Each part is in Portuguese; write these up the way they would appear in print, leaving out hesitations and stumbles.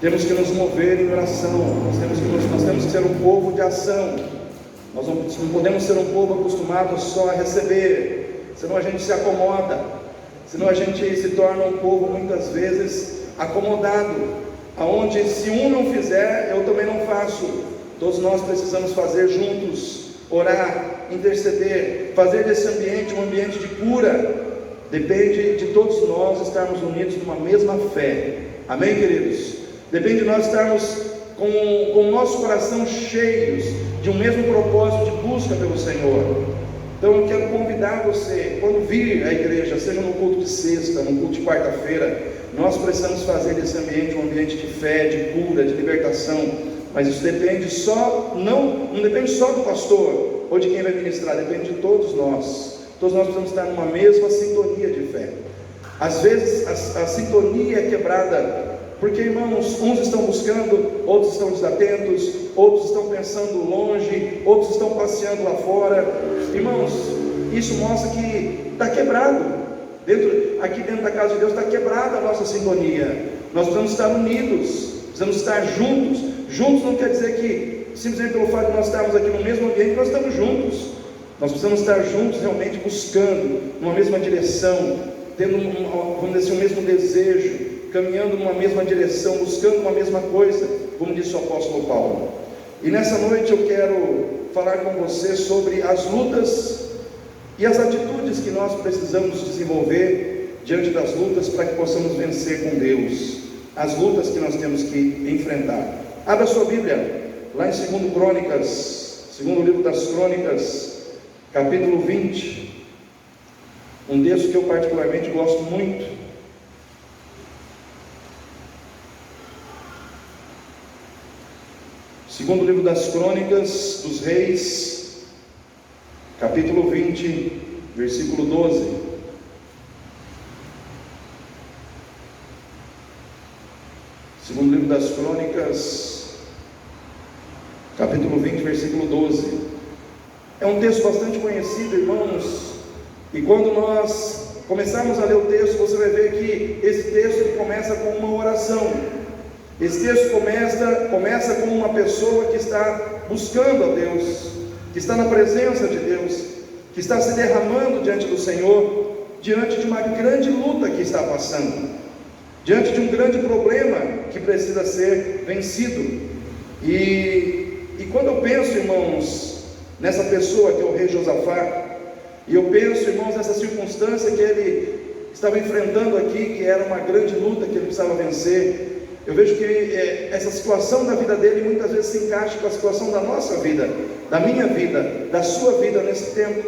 temos que nos mover em oração, nós temos que ser um povo de ação. Nós não podemos ser um povo acostumado só a receber, senão a gente se acomoda, senão a gente se torna um povo muitas vezes acomodado, aonde se um não fizer, eu também não faço. Todos nós precisamos fazer juntos, orar, interceder, fazer desse ambiente um ambiente de cura. Depende de todos nós estarmos unidos numa mesma fé, amém, queridos? Depende de nós estarmos com o nosso coração cheios de um mesmo propósito de busca pelo Senhor. Então eu quero convidar você, quando vir à igreja, seja no culto de sexta, no culto de quarta-feira, nós precisamos fazer desse ambiente um ambiente de fé, de cura, de libertação. Mas isso depende não depende só do pastor ou de quem vai ministrar, depende de todos nós. Todos nós precisamos estar numa mesma sintonia de fé. Às vezes a sintonia é quebrada porque, irmãos, uns estão buscando, outros estão desatentos, outros estão pensando longe, outros estão passeando lá fora. Irmãos, isso mostra que está quebrado. Aqui dentro da casa de Deus está quebrada a nossa sintonia. Nós precisamos estar unidos, precisamos estar juntos. Juntos não quer dizer que, simplesmente pelo fato de nós estarmos aqui no mesmo ambiente, nós estamos juntos. Nós precisamos estar juntos, realmente buscando numa mesma direção, tendo, vamos dizer assim, o mesmo desejo, caminhando numa mesma direção, buscando uma mesma coisa, como disse o apóstolo Paulo. E nessa noite eu quero falar com você sobre as lutas e as atitudes que nós precisamos desenvolver diante das lutas para que possamos vencer com Deus, as lutas que nós temos que enfrentar. Abra sua Bíblia, lá em 2 Crônicas, segundo livro das Crônicas, capítulo 20, um texto que eu particularmente gosto muito. Segundo livro das Crônicas dos Reis, capítulo 20, versículo 12. Segundo livro das Crônicas, capítulo 20, versículo 12. É um texto bastante conhecido, irmãos, e quando nós começarmos a ler o texto, você vai ver que esse texto ele começa com uma oração. Esse texto começa com uma pessoa que está buscando a Deus, que está na presença de Deus, que está se derramando diante do Senhor, diante de uma grande luta que está passando, diante de um grande problema que precisa ser vencido. E quando eu penso, irmãos, nessa pessoa que é o rei Josafá, e eu penso, irmãos, nessa circunstância que ele estava enfrentando aqui, que era uma grande luta que ele precisava vencer, eu vejo que essa situação da vida dele muitas vezes se encaixa com a situação da nossa vida, da minha vida, da sua vida nesse tempo.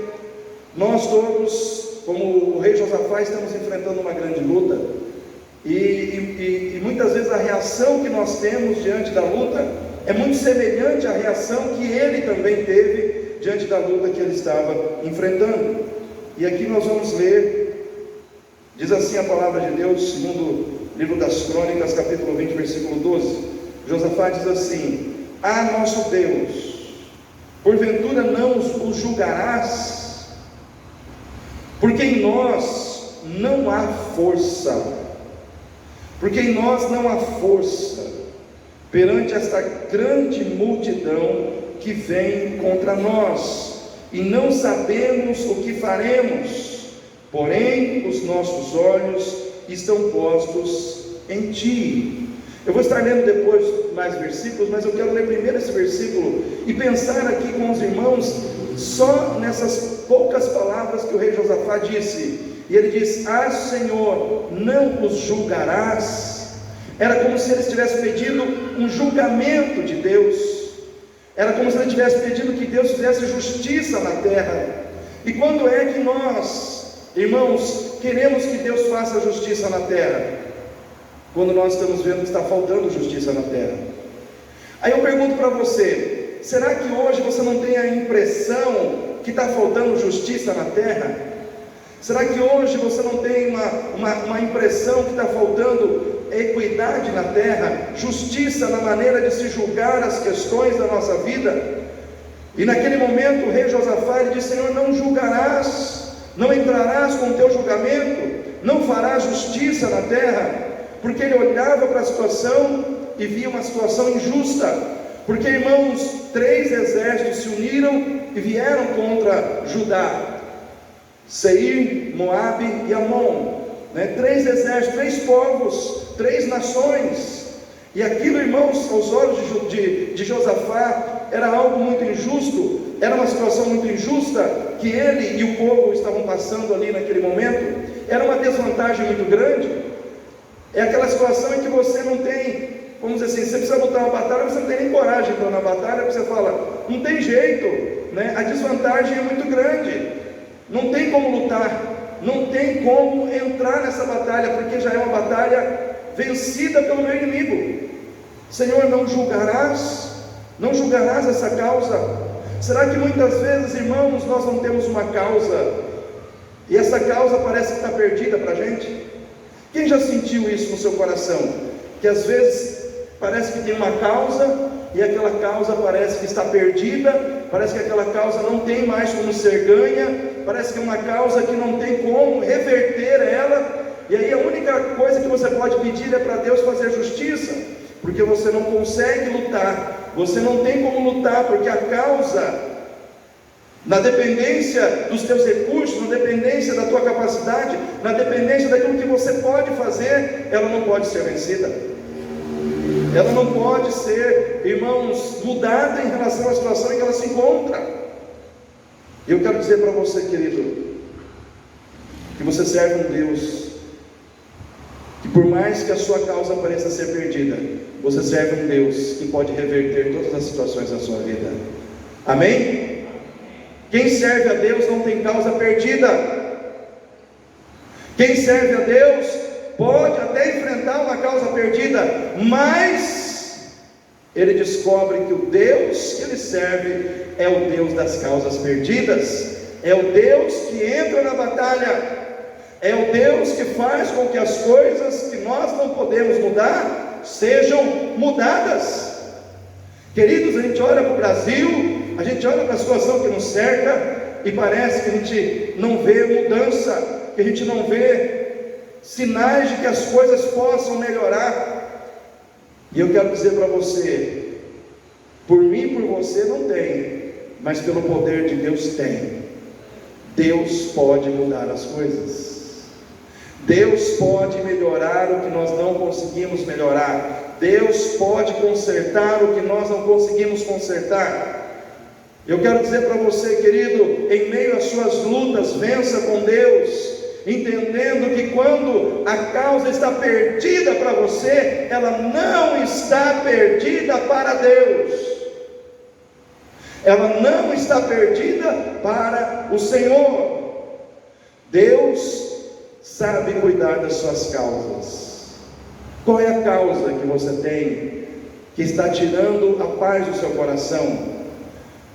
Nós todos, como o rei Josafá, estamos enfrentando uma grande luta, e muitas vezes a reação que nós temos diante da luta é muito semelhante à reação que ele também teve diante da luta que ele estava enfrentando. E aqui nós vamos ler, diz assim a palavra de Deus, segundo livro das Crônicas, capítulo 20, versículo 12. Josafá diz assim: Ah, nosso Deus, porventura não os julgarás? Porque em nós não há força, perante esta grande multidão que vem contra nós, e não sabemos o que faremos, porém os nossos olhos estão postos em Ti. Eu vou estar lendo depois mais versículos, mas eu quero ler primeiro esse versículo e pensar aqui com os irmãos só nessas poucas palavras que o rei Josafá disse. E ele diz: Ah, Senhor, não os julgarás? Era como se ele estivesse pedindo um julgamento de Deus, era como se ele estivesse pedindo que Deus fizesse justiça na terra. E quando é que nós, irmãos, queremos que Deus faça justiça na terra? Quando nós estamos vendo que está faltando justiça na terra. Aí eu pergunto para você: será que hoje você não tem a impressão que está faltando justiça na terra? Será que hoje você não tem uma impressão que está faltando equidade na terra, justiça na maneira de se julgar as questões da nossa vida? E naquele momento o rei Josafá ele diz: Senhor, não julgarás, não entrarás com o teu julgamento, não farás justiça na terra, porque ele olhava para a situação e via uma situação injusta, porque, irmãos, 3 exércitos se uniram e vieram contra Judá: Seir, Moabe e Amon, 3 exércitos, 3 povos, 3 nações. E aquilo, irmãos, aos olhos de Josafá, era algo muito injusto, era uma situação muito injusta que ele e o povo estavam passando ali naquele momento. Era uma desvantagem muito grande. É aquela situação em que você não tem, vamos dizer assim, você precisa lutar uma batalha, você não tem nem coragem de entrar na batalha, porque você fala, não tem jeito, a desvantagem é muito grande, não tem como lutar, não tem como entrar nessa batalha, porque já é uma batalha vencida pelo meu inimigo. Senhor, não julgarás essa causa? Será que muitas vezes, irmãos, nós não temos uma causa, e essa causa parece que está perdida para a gente? Quem já sentiu isso no seu coração? Que às vezes parece que tem uma causa, e aquela causa parece que está perdida, parece que aquela causa não tem mais como ser ganha, parece que é uma causa que não tem como reverter ela, e aí a única coisa que você pode pedir é para Deus fazer justiça, porque você não consegue lutar, você não tem como lutar, porque a causa, na dependência dos teus recursos, na dependência da tua capacidade, na dependência daquilo que você pode fazer, ela não pode ser vencida, ela não pode ser, irmãos, mudada em relação à situação em que ela se encontra. E eu quero dizer para você, querido, que você serve um Deus que, por mais que a sua causa pareça ser perdida, você serve um Deus que pode reverter todas as situações da sua vida. Amém? Quem serve a Deus não tem causa perdida. Quem serve a Deus pode até enfrentar uma causa perdida, mas ele descobre que o Deus que ele serve é o Deus das causas perdidas, é o Deus que entra na batalha, é o Deus que faz com que as coisas que nós não podemos mudar sejam mudadas. Queridos, a gente olha para o Brasil, a gente olha para a situação que nos cerca e parece que a gente não vê mudança, que a gente não vê sinais de que as coisas possam melhorar. E eu quero dizer para você, por mim e por você não tem, mas pelo poder de Deus tem. Deus pode mudar as coisas, Deus pode melhorar o que nós não conseguimos melhorar, Deus pode consertar o que nós não conseguimos consertar. Eu quero dizer para você, querido, em meio às suas lutas, vença com Deus, entendendo que quando a causa está perdida para você, ela não está perdida para Deus, ela não está perdida para o Senhor. Deus sabe cuidar das suas causas. Qual é a causa que você tem que está tirando a paz do seu coração?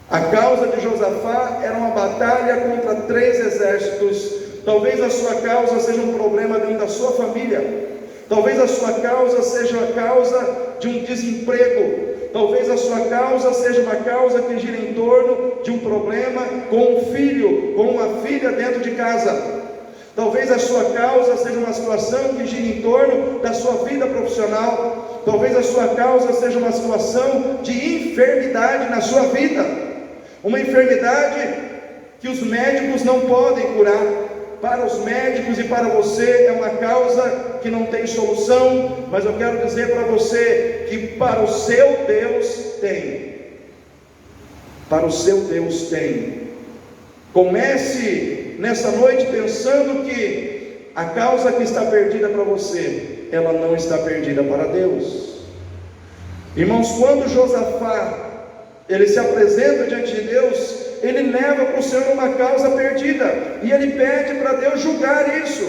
A causa de Josafá era uma batalha contra 3 exércitos. Talvez a sua causa seja um problema dentro da sua família, talvez a sua causa seja a causa de um desemprego, talvez a sua causa seja uma causa que gira em torno de um problema com um filho, com uma filha dentro de casa. Talvez a sua causa seja uma situação que gira em torno da sua vida profissional. Talvez a sua causa seja uma situação de enfermidade na sua vida, uma enfermidade que os médicos não podem curar. Para os médicos e para você é uma causa que não tem solução, mas eu quero dizer para você que para o seu Deus tem. Para o seu Deus tem. Comece nessa noite pensando que a causa que está perdida para você, ela não está perdida para Deus. Irmãos, quando Josafá ele se apresenta diante de Deus, ele leva para o Senhor uma causa perdida, e ele pede para Deus julgar isso,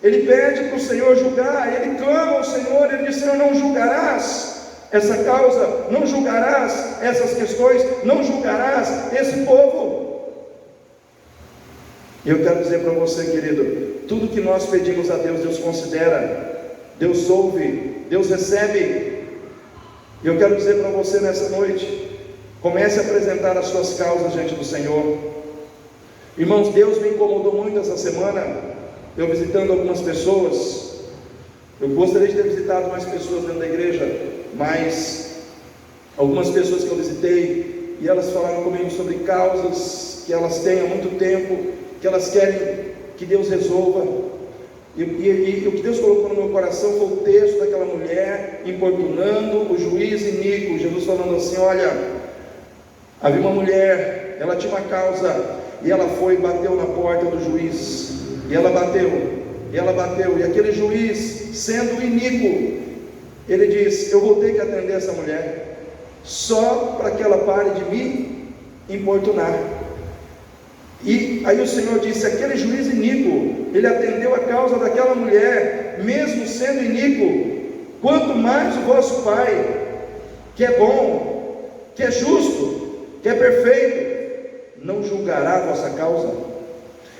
ele pede para o Senhor julgar, ele clama ao Senhor, ele diz: Senhor, não julgarás essa causa, não julgarás essas questões, não julgarás esse povo. Eu quero dizer para você, querido, tudo que nós pedimos a Deus, Deus considera, Deus ouve, Deus recebe. E eu quero dizer para você nessa noite, comece a apresentar as suas causas diante do Senhor. Irmãos, Deus me incomodou muito essa semana, eu visitando algumas pessoas. Eu gostaria de ter visitado mais pessoas dentro da igreja, mas algumas pessoas que eu visitei, e elas falaram comigo sobre causas que elas têm há muito tempo, que elas querem que Deus resolva. E o que Deus colocou no meu coração foi o texto daquela mulher importunando o juiz iníquo. Jesus falando assim: olha, havia uma mulher, ela tinha uma causa, e ela foi e bateu na porta do juiz, e ela bateu, e aquele juiz, sendo iníquo, ele diz: eu vou ter que atender essa mulher, só para que ela pare de me importunar. E aí o Senhor disse: aquele juiz iníquo, ele atendeu a causa daquela mulher, mesmo sendo iníquo, quanto mais o vosso Pai, que é bom, que é justo, que é perfeito, não julgará a vossa causa.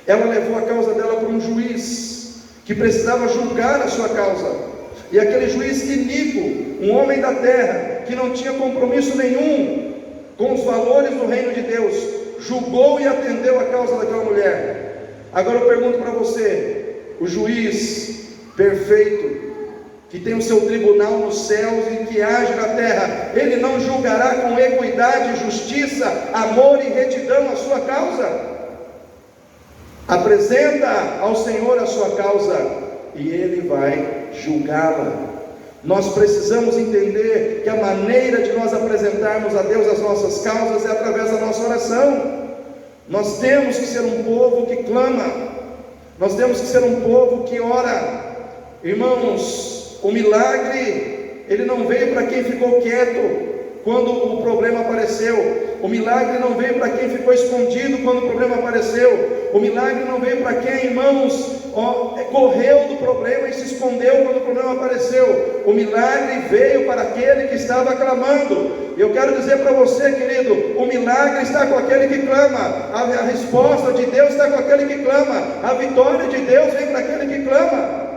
Ela levou a causa dela para um juiz, que precisava julgar a sua causa, e aquele juiz iníquo, um homem da terra, que não tinha compromisso nenhum com os valores do reino de Deus, julgou e atendeu a causa daquela mulher. Agora eu pergunto para você: o juiz perfeito, que tem o seu tribunal nos céus e que age na terra, ele não julgará com equidade, justiça, amor e retidão a sua causa? Apresenta ao Senhor a sua causa e Ele vai julgá-la. Nós precisamos entender que a maneira de nós apresentarmos a Deus as nossas causas é através da nossa oração. Nós temos que ser um povo que clama, nós temos que ser um povo que ora. Irmãos, o milagre, ele não veio para quem ficou quieto quando o problema apareceu. O milagre não veio para quem ficou escondido quando o problema apareceu. O milagre não veio para quem, irmãos, correu do problema e se escondeu quando o problema apareceu. O milagre veio para aquele que estava clamando. Eu quero dizer para você, querido, o milagre está com aquele que clama, a resposta de Deus está com aquele que clama, a vitória de Deus vem para aquele que clama.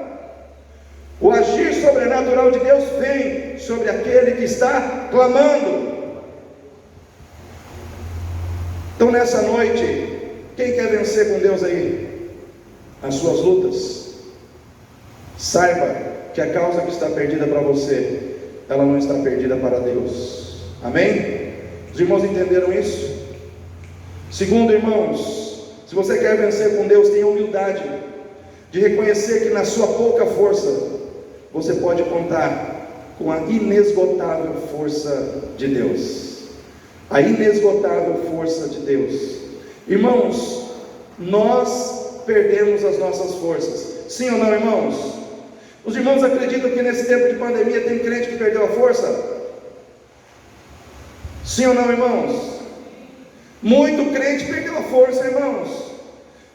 O agir sobrenatural de Deus vem sobre aquele que está clamando. Então nessa noite, quem quer vencer com Deus aí as suas lutas, saiba que a causa que está perdida para você, ela não está perdida para Deus. Amém? Os irmãos entenderam isso? Segundo, irmãos, se você quer vencer com Deus, tenha humildade de reconhecer que na sua pouca força você pode contar com a inesgotável força de Deus. A inesgotável força de Deus. Irmãos, nós perdemos as nossas forças. Sim ou não, irmãos? Os irmãos acreditam que nesse tempo de pandemia tem crente que perdeu a força? Sim ou não, irmãos? Muito crente perdeu a força, irmãos.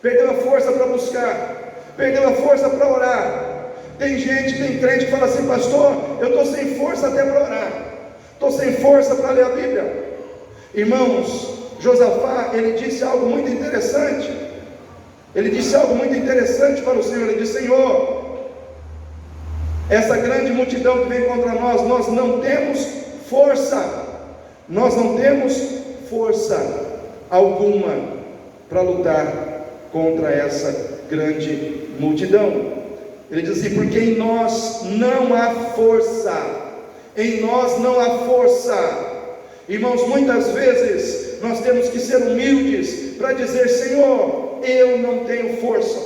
Perdeu a força para buscar, perdeu a força para orar. Tem crente que fala assim: pastor, eu estou sem força até para orar, estou sem força para ler a Bíblia. Irmãos, Josafá, ele disse algo muito interessante. Ele disse algo muito interessante para o Senhor. Ele disse: Senhor, essa grande multidão que vem contra nós, nós não temos força. Nós não temos força alguma para lutar contra essa grande multidão. Ele diz assim: porque em nós não há força. Em nós não há força. Irmãos, muitas vezes nós temos que ser humildes para dizer: Senhor, eu não tenho força.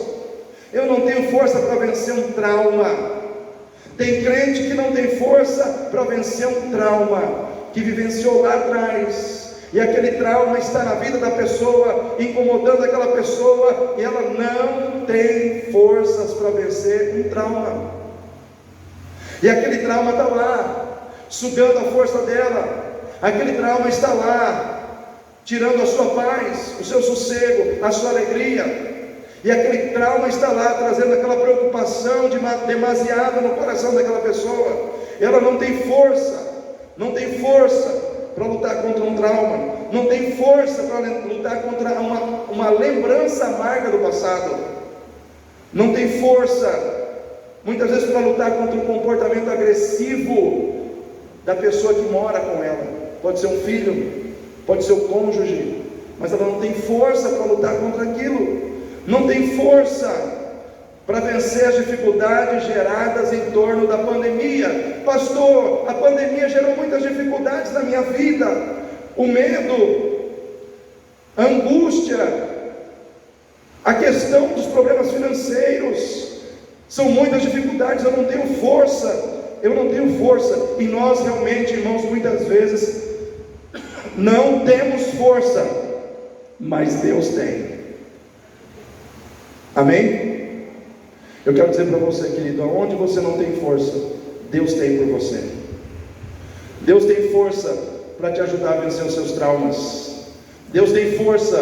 Eu não tenho força para vencer um trauma. Tem crente que não tem força para vencer um trauma que vivenciou lá atrás, e aquele trauma está na vida da pessoa, incomodando aquela pessoa, e ela não tem forças para vencer um trauma, e aquele trauma está lá, sugando a força dela, aquele trauma está lá, tirando a sua paz, o seu sossego, a sua alegria, e aquele trauma está lá, trazendo aquela preocupação demasiada no coração daquela pessoa. Ela não tem força para lutar contra um trauma, não tem força para lutar contra uma lembrança amarga do passado, não tem força, muitas vezes, para lutar contra o comportamento agressivo da pessoa que mora com ela. Pode ser um filho, pode ser o cônjuge, mas ela não tem força para lutar contra aquilo, não tem força para vencer as dificuldades geradas em torno da pandemia. Pastor, a pandemia gerou muitas dificuldades na minha vida, o medo, a angústia, a questão dos problemas financeiros, são muitas dificuldades, eu não tenho força, e nós realmente, irmãos, muitas vezes não temos força, mas Deus tem. Amém? Eu quero dizer para você, querido, aonde você não tem força, Deus tem por você. Deus tem força para te ajudar a vencer os seus traumas. Deus tem força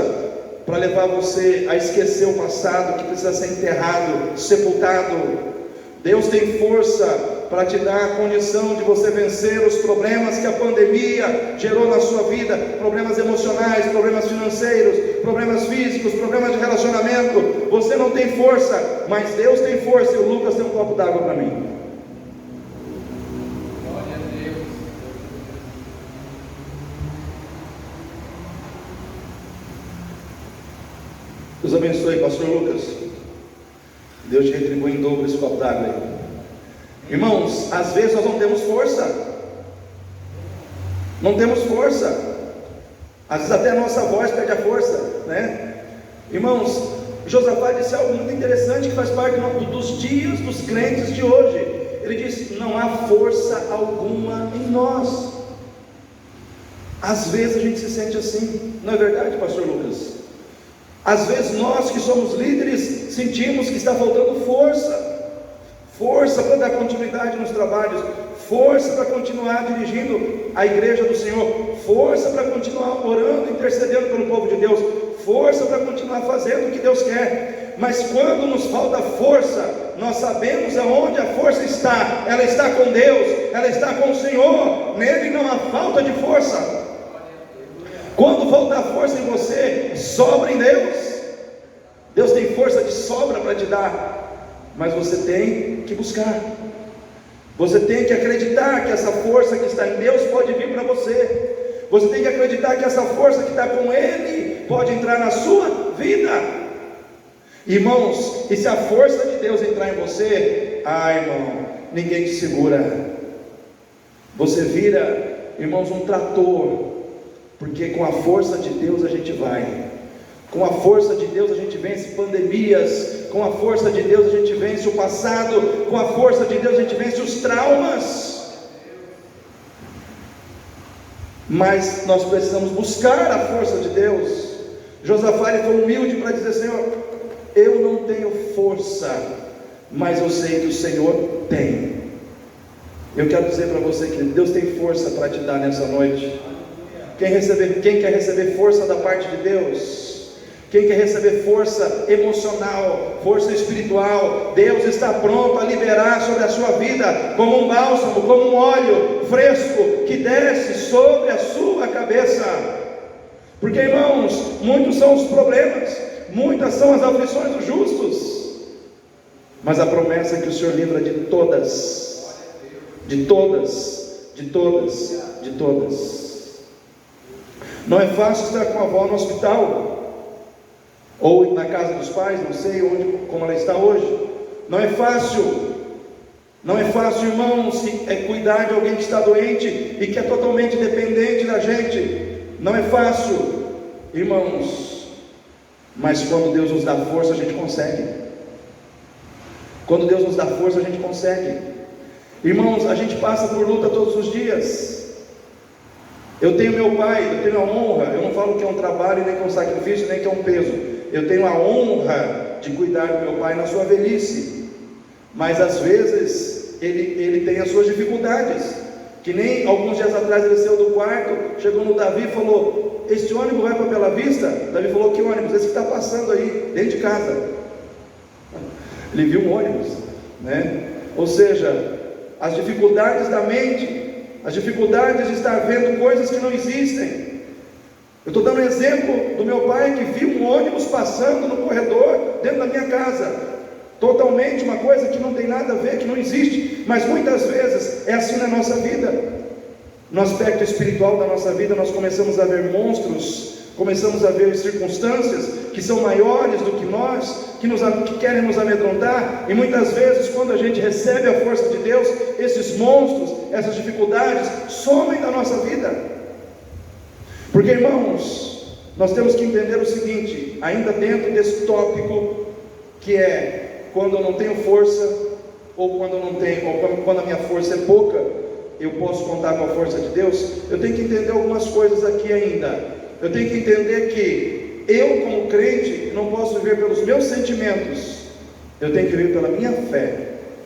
para levar você a esquecer o passado que precisa ser enterrado, sepultado. Deus tem força para te dar a condição de você vencer os problemas que a pandemia gerou na sua vida, problemas emocionais, problemas financeiros, problemas físicos, problemas de relacionamento. Você não tem força, mas Deus tem força. E o Lucas tem um copo d'água para mim. Glória a Deus. Deus abençoe, pastor Lucas. Deus te retribui em dobro esse copo d'água aí. Irmãos, às vezes nós não temos força. Não temos força. Às vezes até a nossa voz perde a força, né? Irmãos, Josafá disse algo muito interessante que faz parte dos dias dos crentes de hoje. Ele disse: não há força alguma em nós. Às vezes a gente se sente assim, não é verdade, pastor Lucas? Às vezes nós que somos líderes sentimos que está faltando força para dar continuidade nos trabalhos, força para continuar dirigindo a igreja do Senhor, força para continuar orando, intercedendo pelo povo de Deus, força para continuar fazendo o que Deus quer. Mas quando nos falta força, nós sabemos aonde a força está. Ela está com Deus, ela está com o Senhor. Nele não há falta de força. Quando falta força em você, sobra em Deus. Deus tem força de sobra para te dar, mas você tem que buscar. Você tem que acreditar que essa força que está em Deus pode vir para você. Você tem que acreditar que essa força que está com Ele pode entrar na sua vida. Irmãos, e se a força de Deus entrar em você, irmão, ninguém te segura. Você vira, irmãos, um trator, porque com a força de Deus a gente vai. Com a força de Deus a gente vence pandemias, com a força de Deus a gente vence o passado, com a força de Deus a gente vence os traumas. Mas nós precisamos buscar a força de Deus. Josafá ele foi humilde para dizer: Senhor, eu não tenho força, mas eu sei que o Senhor tem. Eu quero dizer para você que Deus tem força para te dar nessa noite. Quem quer receber força da parte de Deus? Quem quer receber força emocional, força espiritual, Deus está pronto a liberar sobre a sua vida, como um bálsamo, como um óleo fresco, que desce sobre a sua cabeça. Porque, irmãos, muitos são os problemas, muitas são as aflições dos justos, mas a promessa é que o Senhor livra de todas, de todas, de todas, de todas. Não é fácil estar com a avó no hospital, ou na casa dos pais, não sei como ela está hoje. Não é fácil, irmãos, cuidar de alguém que está doente e que é totalmente dependente da gente. Não é fácil, irmãos, mas quando Deus nos dá força, a gente consegue. Quando Deus nos dá força, a gente consegue. Irmãos, a gente passa por luta todos os dias. Eu tenho meu pai, eu tenho a honra, eu não falo que é um trabalho, nem que é um sacrifício, nem que é um peso. Eu tenho a honra de cuidar do meu pai na sua velhice, mas às vezes ele tem as suas dificuldades, que nem alguns dias atrás ele saiu do quarto, chegou no Davi e falou: este ônibus vai para Bela Vista? Davi falou: que ônibus? Esse que está passando aí, dentro de casa. Ele viu um ônibus, né? Ou seja, as dificuldades da mente, as dificuldades de estar vendo coisas que não existem. Eu estou dando um exemplo do meu pai que viu um ônibus passando no corredor dentro da minha casa, totalmente uma coisa que não tem nada a ver, que não existe, mas muitas vezes é assim na nossa vida. No aspecto espiritual da nossa vida, nós começamos a ver monstros começamos a ver circunstâncias que são maiores do que nós, que querem nos amedrontar, e muitas vezes, quando a gente recebe a força de Deus, esses monstros, essas dificuldades, somem da nossa vida. Porque, irmãos, nós temos que entender o seguinte, ainda dentro desse tópico, que é, quando eu não tenho força, ou quando a minha força é pouca, eu posso contar com a força de Deus. Eu tenho que entender algumas coisas aqui ainda. Eu tenho que entender que eu, como crente, não posso viver pelos meus sentimentos, eu tenho que viver pela minha fé.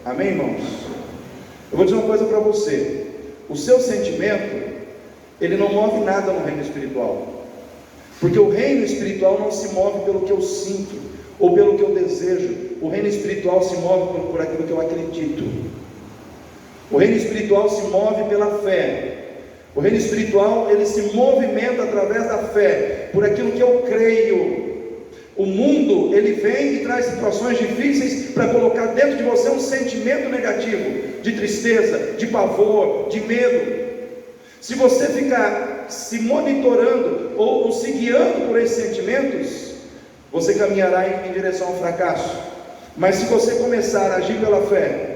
Amém, irmãos? Eu vou dizer uma coisa para você: o seu sentimento, ele não move nada no reino espiritual, porque o reino espiritual não se move pelo que eu sinto, ou pelo que eu desejo. O reino espiritual se move por aquilo que eu acredito. O reino espiritual se move pela fé. O reino espiritual, ele se movimenta através da fé, por aquilo que eu creio. O mundo, ele vem e traz situações difíceis para colocar dentro de você um sentimento negativo, de tristeza, de pavor, de medo. Se você ficar se monitorando ou se guiando por esses sentimentos, você caminhará em direção ao fracasso. Mas se você começar a agir pela fé,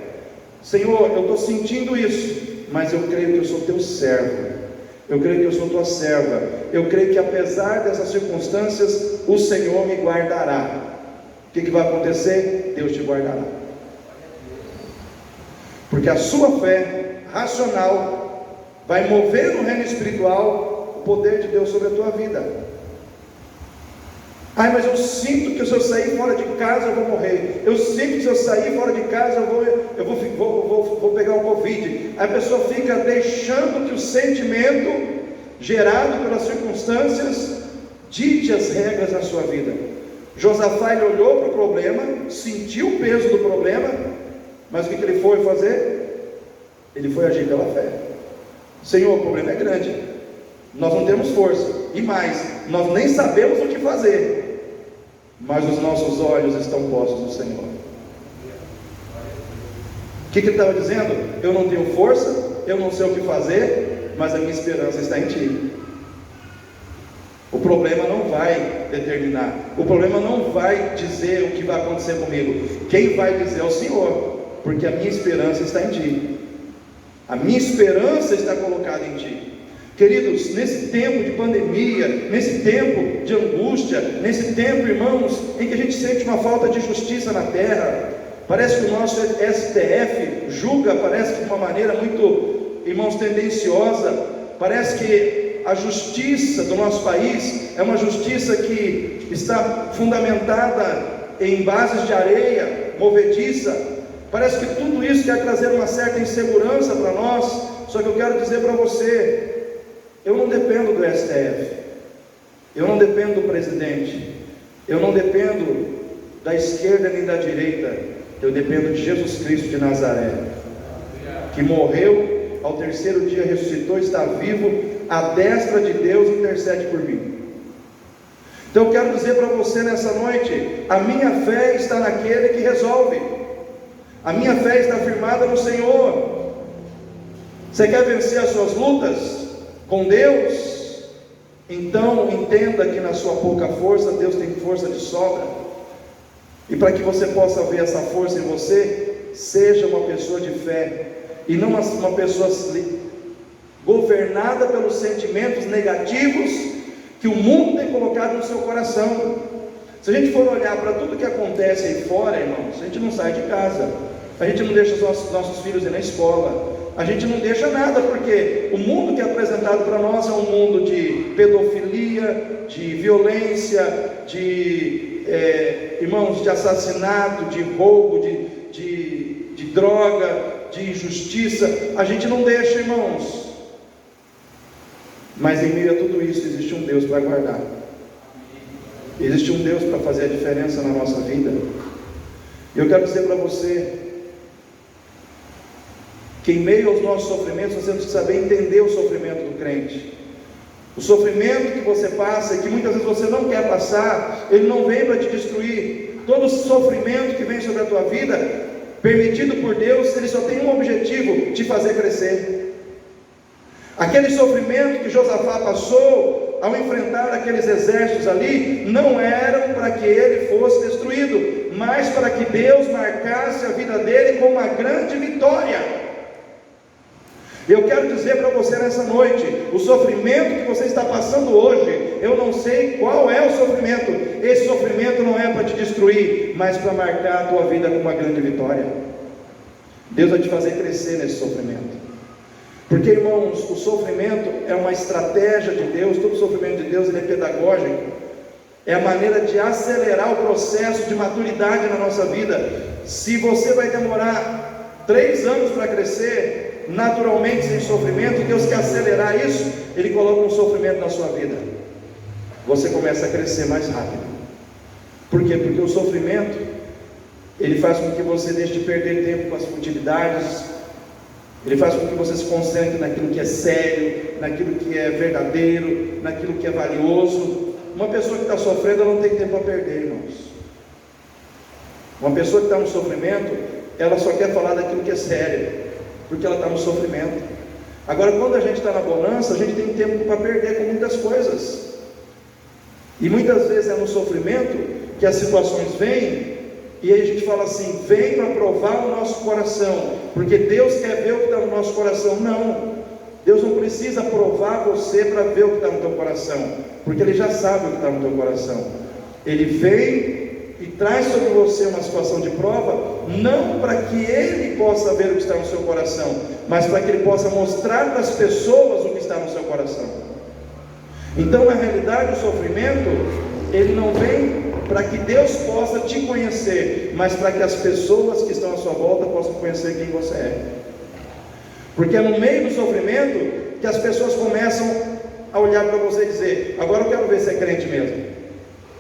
Senhor, eu estou sentindo isso, mas eu creio que eu sou teu servo, eu creio que eu sou tua serva, eu creio que apesar dessas circunstâncias, o Senhor me guardará. O que vai acontecer? Deus te guardará, porque a sua fé racional vai mover no reino espiritual o poder de Deus sobre a tua vida. Ai, mas eu sinto que se eu sair fora de casa eu vou morrer. Eu sinto que se eu sair fora de casa eu vou pegar um Covid. A pessoa fica deixando que o sentimento gerado pelas circunstâncias dite as regras da sua vida. Josafá, ele olhou para o problema, sentiu o peso do problema, mas o que ele foi fazer? Ele foi agir pela fé. Senhor, o problema é grande, nós não temos força, e mais, nós nem sabemos o que fazer, mas os nossos olhos estão postos no Senhor. O que ele estava dizendo? Eu não tenho força, eu não sei o que fazer, mas a minha esperança está em Ti. O problema não vai determinar, o problema não vai dizer o que vai acontecer comigo. Quem vai dizer é o Senhor, porque a minha esperança está em Ti. A minha esperança está colocada em Ti. Queridos, nesse tempo de pandemia, nesse tempo de angústia, nesse tempo, irmãos, em que a gente sente uma falta de justiça na terra, parece que o nosso STF julga, parece que de uma maneira muito, irmãos, tendenciosa. Parece que a justiça do nosso país é uma justiça que está fundamentada em bases de areia movediça. Parece que tudo isso quer trazer uma certa insegurança para nós. Só que eu quero dizer para você, eu não dependo do STF, eu não dependo do presidente, eu não dependo da esquerda nem da direita, eu dependo de Jesus Cristo de Nazaré, que morreu, ao terceiro dia ressuscitou, está vivo, à destra de Deus, intercede por mim. Então eu quero dizer para você nessa noite, a minha fé está naquele que resolve, a minha fé está firmada no Senhor. Você quer vencer as suas lutas com Deus? Então entenda que na sua pouca força, Deus tem força de sobra. E para que você possa ver essa força em você, seja uma pessoa de fé, e não uma pessoa governada pelos sentimentos negativos que o mundo tem colocado no seu coração. Se a gente for olhar para tudo que acontece aí fora, irmãos, a gente não sai de casa, a gente não deixa os nossos filhos ir na escola, a gente não deixa nada, porque o mundo que é apresentado para nós é um mundo de pedofilia, de violência, irmãos, de assassinato, de roubo, de droga, de injustiça. A gente não deixa, irmãos, mas em meio a tudo isso existe um Deus para guardar, existe um Deus para fazer a diferença na nossa vida. E eu quero dizer para você que em meio aos nossos sofrimentos nós temos que saber entender o sofrimento do crente. O sofrimento que você passa e que muitas vezes você não quer passar, ele não vem para te destruir. Todo sofrimento que vem sobre a tua vida, permitido por Deus, ele só tem um objetivo: te fazer crescer. Aquele sofrimento que Josafá passou, ao enfrentar aqueles exércitos ali, não eram para que ele fosse destruído, mas para que Deus marcasse a vida dele com uma grande vitória. Eu quero dizer para você nessa noite, o sofrimento que você está passando hoje, eu não sei qual é o sofrimento, esse sofrimento não é para te destruir, mas para marcar a tua vida com uma grande vitória. Deus vai te fazer crescer nesse sofrimento, porque, irmãos, o sofrimento é uma estratégia de Deus. Todo sofrimento de Deus, ele é pedagógico, é a maneira de acelerar o processo de maturidade na nossa vida. Se você vai demorar 3 anos para crescer, naturalmente sem sofrimento, e Deus quer acelerar isso, Ele coloca um sofrimento na sua vida, você começa a crescer mais rápido. Por quê? Porque o sofrimento, ele faz com que você deixe de perder tempo com as futilidades, ele faz com que você se concentre naquilo que é sério, naquilo que é verdadeiro, naquilo que é valioso. Uma pessoa que está sofrendo, ela não tem tempo a perder, irmãos. Uma pessoa que está no sofrimento, ela só quer falar daquilo que é sério, porque ela está no sofrimento. Agora, quando a gente está na bonança, a gente tem tempo para perder com muitas coisas, e muitas vezes é no sofrimento que as situações vêm, e aí a gente fala assim: vem para provar o nosso coração, porque Deus quer ver o que está no nosso coração. Não, Deus não precisa provar você para ver o que está no teu coração, porque Ele já sabe o que está no teu coração. Ele vem e traz sobre você uma situação de prova, não para que Ele possa ver o que está no seu coração, mas para que Ele possa mostrar para as pessoas o que está no seu coração. Então, na realidade, o sofrimento, ele não vem para que Deus possa te conhecer, mas para que as pessoas que estão à sua volta possam conhecer quem você é. Porque é no meio do sofrimento que as pessoas começam a olhar para você e dizer: agora eu quero ver se é crente mesmo.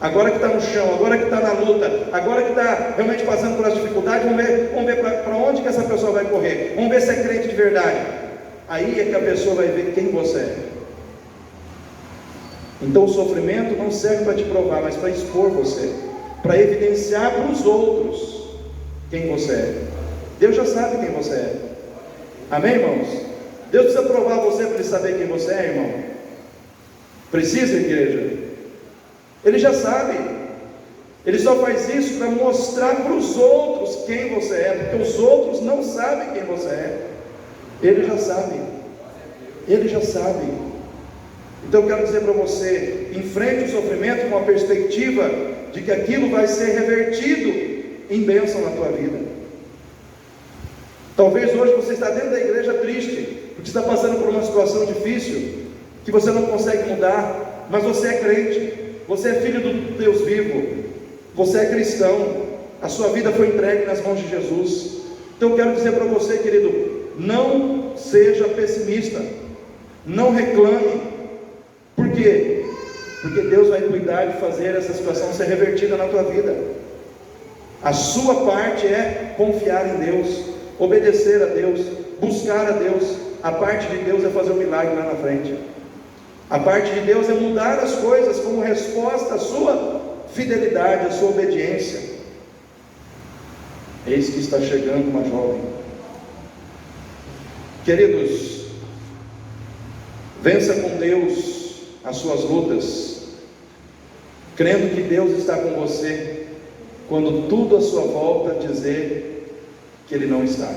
Agora que está no chão, agora que está na luta, agora que está realmente passando por as dificuldades, vamos ver para onde que essa pessoa vai correr, vamos ver se é crente de verdade. Aí é que a pessoa vai ver quem você é. Então o sofrimento não serve para te provar, mas para expor você, para evidenciar para os outros quem você é. Deus já sabe quem você é. Amém, irmãos? Deus precisa provar você para Ele saber quem você é, irmão? Precisa, igreja? Ele já sabe. Ele só faz isso para mostrar para os outros quem você é, porque os outros não sabem quem você é. Ele já sabe. Ele já sabe. Então eu quero dizer para você: enfrente o sofrimento com a perspectiva de que aquilo vai ser revertido em bênção na tua vida. Talvez hoje você está dentro da igreja triste, porque está passando por uma situação difícil, que você não consegue mudar, mas você é crente, você é filho do Deus vivo, você é cristão, a sua vida foi entregue nas mãos de Jesus. Então eu quero dizer para você, querido, não seja pessimista, não reclame. Por quê? Porque Deus vai cuidar de fazer essa situação ser revertida na tua vida. A sua parte é confiar em Deus, obedecer a Deus, buscar a Deus. A parte de Deus é fazer um milagre lá na frente. A parte de Deus é mudar as coisas como resposta à sua fidelidade, à sua obediência. Eis que está chegando uma jovem. Queridos, vença com Deus as suas lutas, crendo que Deus está com você, quando tudo à sua volta dizer que Ele não está.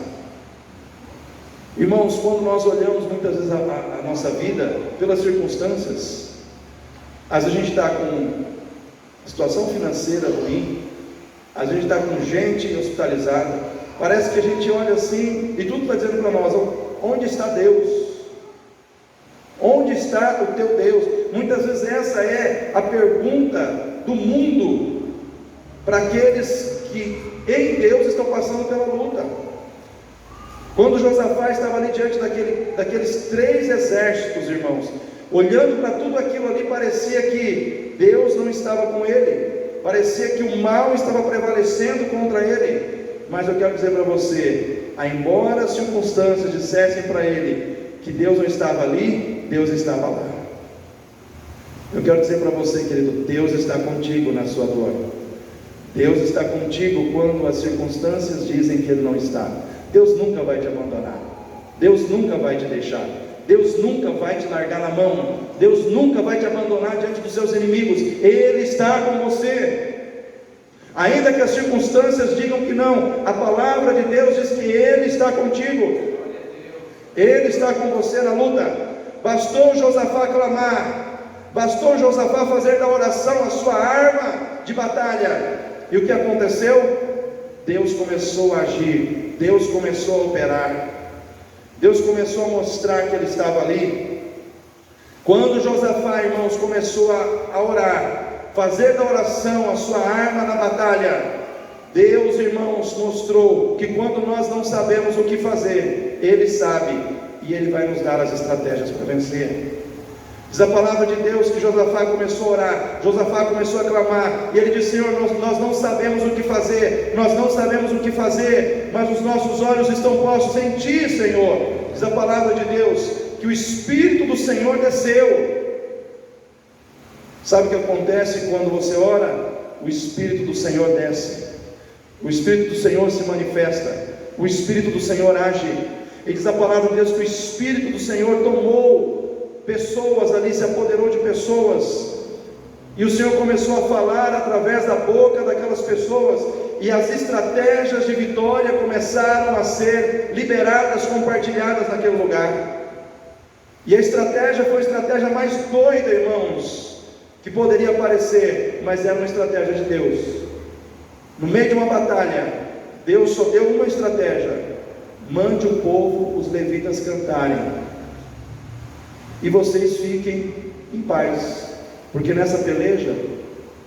Irmãos, quando nós olhamos muitas vezes a nossa vida pelas circunstâncias, às vezes a gente está com situação financeira ruim, às vezes está com gente hospitalizada, parece que a gente olha assim e tudo está dizendo para nós: onde está Deus? Onde está o teu Deus? Muitas vezes essa é a pergunta do mundo para aqueles que em Deus estão passando pela luta. Quando Josafá estava ali diante daqueles 3 exércitos, irmãos, olhando para tudo aquilo ali, parecia que Deus não estava com ele, parecia que o mal estava prevalecendo contra ele. Mas eu quero dizer para você, embora as circunstâncias dissessem para ele que Deus não estava ali, Deus estava lá. Eu quero dizer para você, querido, Deus está contigo na sua dor. Deus está contigo quando as circunstâncias dizem que Ele não está. Deus nunca vai te abandonar. Deus nunca vai te deixar. Deus nunca vai te largar na mão, Deus nunca vai te abandonar diante dos seus inimigos, Ele está com você. Ainda que as circunstâncias digam que não, a palavra de Deus diz que Ele está contigo, Ele está com você na luta. Bastou Josafá clamar, bastou Josafá fazer da oração a sua arma de batalha, e o que aconteceu? Deus começou a agir, Deus começou a operar, Deus começou a mostrar que Ele estava ali. Quando Josafá, irmãos, começou a orar, fazer da oração a sua arma na batalha, Deus, irmãos, mostrou que quando nós não sabemos o que fazer, Ele sabe, e Ele vai nos dar as estratégias para vencer. Diz a palavra de Deus que Josafá começou a orar, Josafá começou a clamar, e ele disse: Senhor, nós não sabemos o que fazer, nós não sabemos o que fazer, mas os nossos olhos estão postos em Ti, Senhor. Diz a palavra de Deus que o Espírito do Senhor desceu. Sabe o que acontece quando você ora? O Espírito do Senhor desce, o Espírito do Senhor se manifesta, o Espírito do Senhor age. E diz a palavra de Deus que o Espírito do Senhor tomou pessoas ali, se apoderou de pessoas, e o Senhor começou a falar através da boca daquelas pessoas, e as estratégias de vitória começaram a ser liberadas, compartilhadas naquele lugar. E a estratégia foi a estratégia mais doida, irmãos, que poderia aparecer, mas era uma estratégia de Deus. No meio de uma batalha, Deus só deu uma estratégia: mande o povo, os levitas, cantarem, e vocês fiquem em paz, porque nessa peleja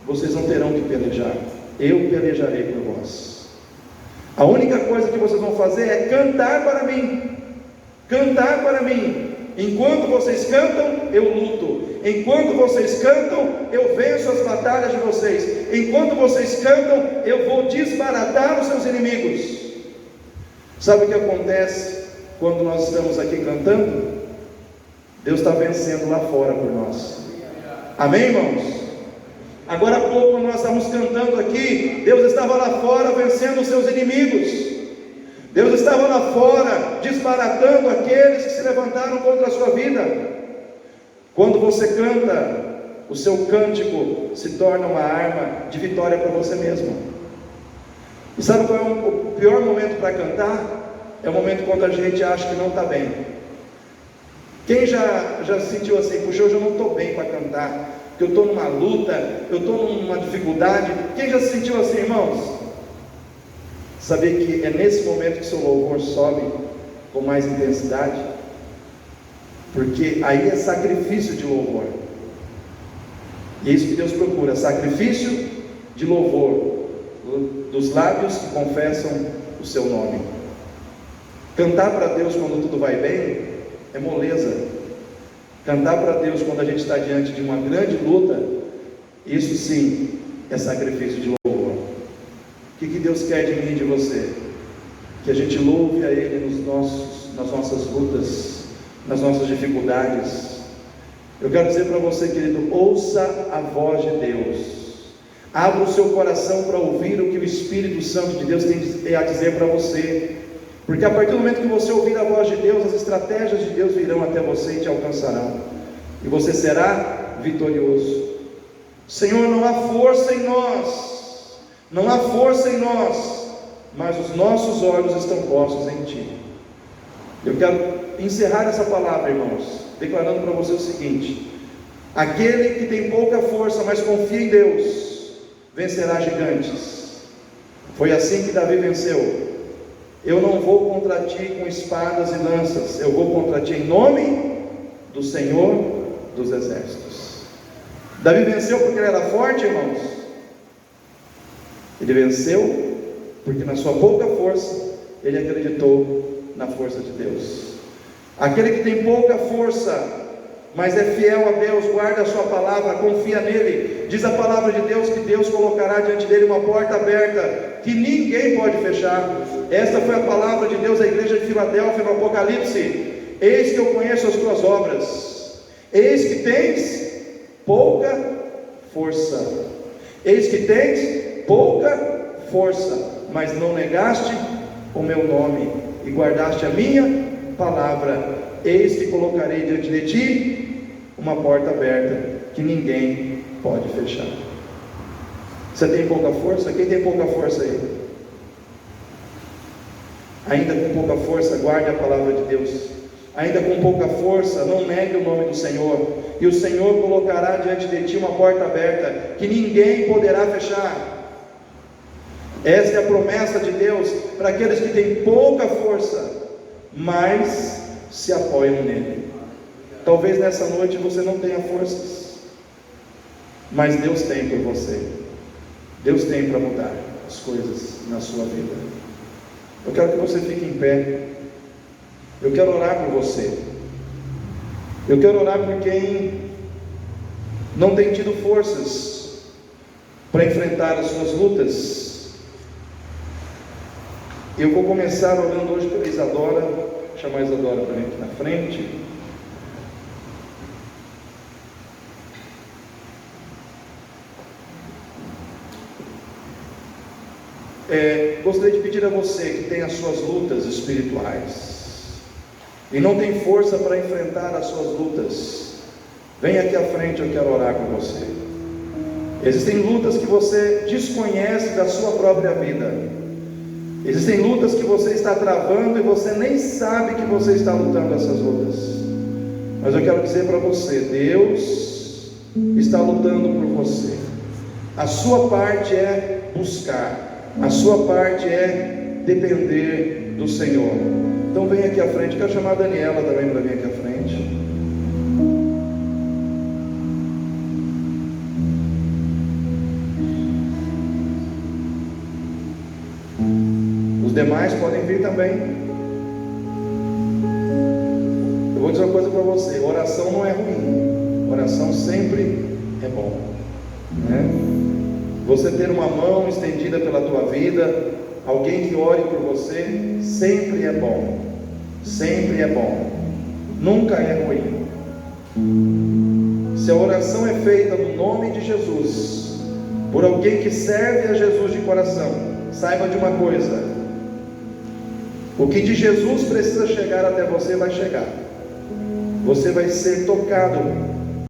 vocês não terão que pelejar, eu pelejarei por vós. A única coisa que vocês vão fazer é cantar para mim, cantar para mim. Enquanto vocês cantam, eu luto. Enquanto vocês cantam, eu venço as batalhas de vocês. Enquanto vocês cantam, eu vou desbaratar os seus inimigos. Sabe o que acontece quando nós estamos aqui cantando? Deus está vencendo lá fora por nós. Amém, irmãos? Agora há pouco, quando nós estávamos cantando aqui, Deus estava lá fora vencendo os seus inimigos. Deus estava lá fora desbaratando aqueles que se levantaram contra a sua vida. Quando você canta, o seu cântico se torna uma arma de vitória para você mesmo. E sabe qual é o pior momento para cantar? É o momento quando a gente acha que não está bem. Quem já sentiu assim: puxa, hoje eu não estou bem para cantar, porque eu estou numa luta, eu estou numa dificuldade? Quem já se sentiu assim, irmãos? Saber que é nesse momento que seu louvor sobe com mais intensidade, porque aí é sacrifício de louvor, e é isso que Deus procura: sacrifício de louvor dos lábios que confessam o seu nome. Cantar para Deus quando tudo vai bem é moleza. Cantar para Deus quando a gente está diante de uma grande luta, isso sim é sacrifício de louvor. O que Deus quer de mim e de você? Que a gente louve a Ele nas nossas lutas, nas nossas dificuldades. Eu quero dizer para você, querido, ouça a voz de Deus. Abra o seu coração para ouvir o que o Espírito Santo de Deus tem a dizer para você. Porque a partir do momento que você ouvir a voz de Deus, as estratégias de Deus virão até você e te alcançarão, e você será vitorioso. Senhor, não há força em nós, não há força em nós, mas os nossos olhos estão postos em Ti. Eu quero encerrar essa palavra, irmãos, declarando para você o seguinte: aquele que tem pouca força, mas confia em Deus, vencerá gigantes. Foi assim que Davi venceu. Eu não vou contra ti com espadas e lanças, eu vou contra ti em nome do Senhor dos Exércitos. Davi venceu porque ele era forte, irmãos? Ele venceu porque na sua pouca força, ele acreditou na força de Deus. Aquele que tem pouca força, mas é fiel a Deus, guarda a sua palavra, confia nele. Diz a palavra de Deus que Deus colocará diante dele uma porta aberta que ninguém pode fechar. Esta foi a palavra de Deus à igreja de Filadélfia no Apocalipse: eis que eu conheço as tuas obras, eis que tens pouca força, eis que tens pouca força, mas não negaste o meu nome e guardaste a minha palavra. eis que colocarei diante de ti uma porta aberta que ninguém pode fechar. Você tem pouca força? Quem tem pouca força aí? Ainda com pouca força, guarde a palavra de Deus. Ainda com pouca força, não negue o nome do Senhor, e o Senhor colocará diante de ti uma porta aberta que ninguém poderá fechar. Esta é a promessa de Deus para aqueles que têm pouca força, mas se apoiam nele. Talvez nessa noite você não tenha forças, mas Deus tem por você. Deus tem para mudar as coisas na sua vida. Eu quero que você fique em pé. Eu quero orar por você. Eu quero orar por quem não tem tido forças para enfrentar as suas lutas. Eu vou começar orando hoje pela Isadora. Vou chamar a Isadora para vir aqui na frente. Gostaria de pedir a você que tem as suas lutas espirituais e não tem força para enfrentar as suas lutas, venha aqui à frente, eu quero orar com você. Existem lutas que você desconhece da sua própria vida. Existem lutas que você está travando e você nem sabe que você está lutando essas lutas. Mas eu quero dizer para você, Deus está lutando por você. A sua parte é buscar. A sua parte é depender do Senhor. Então vem aqui à frente. Quero chamar a Daniela também para vir aqui à frente. Os demais podem vir também. Eu vou dizer uma coisa para você: oração não é ruim, oração sempre é bom, né? Você ter uma mão estendida pela tua vida, alguém que ore por você, sempre é bom. Sempre é bom. Nunca é ruim. Se a oração é feita no nome de Jesus, por alguém que serve a Jesus de coração, saiba de uma coisa: o que de Jesus precisa chegar até você vai chegar. Você vai ser tocado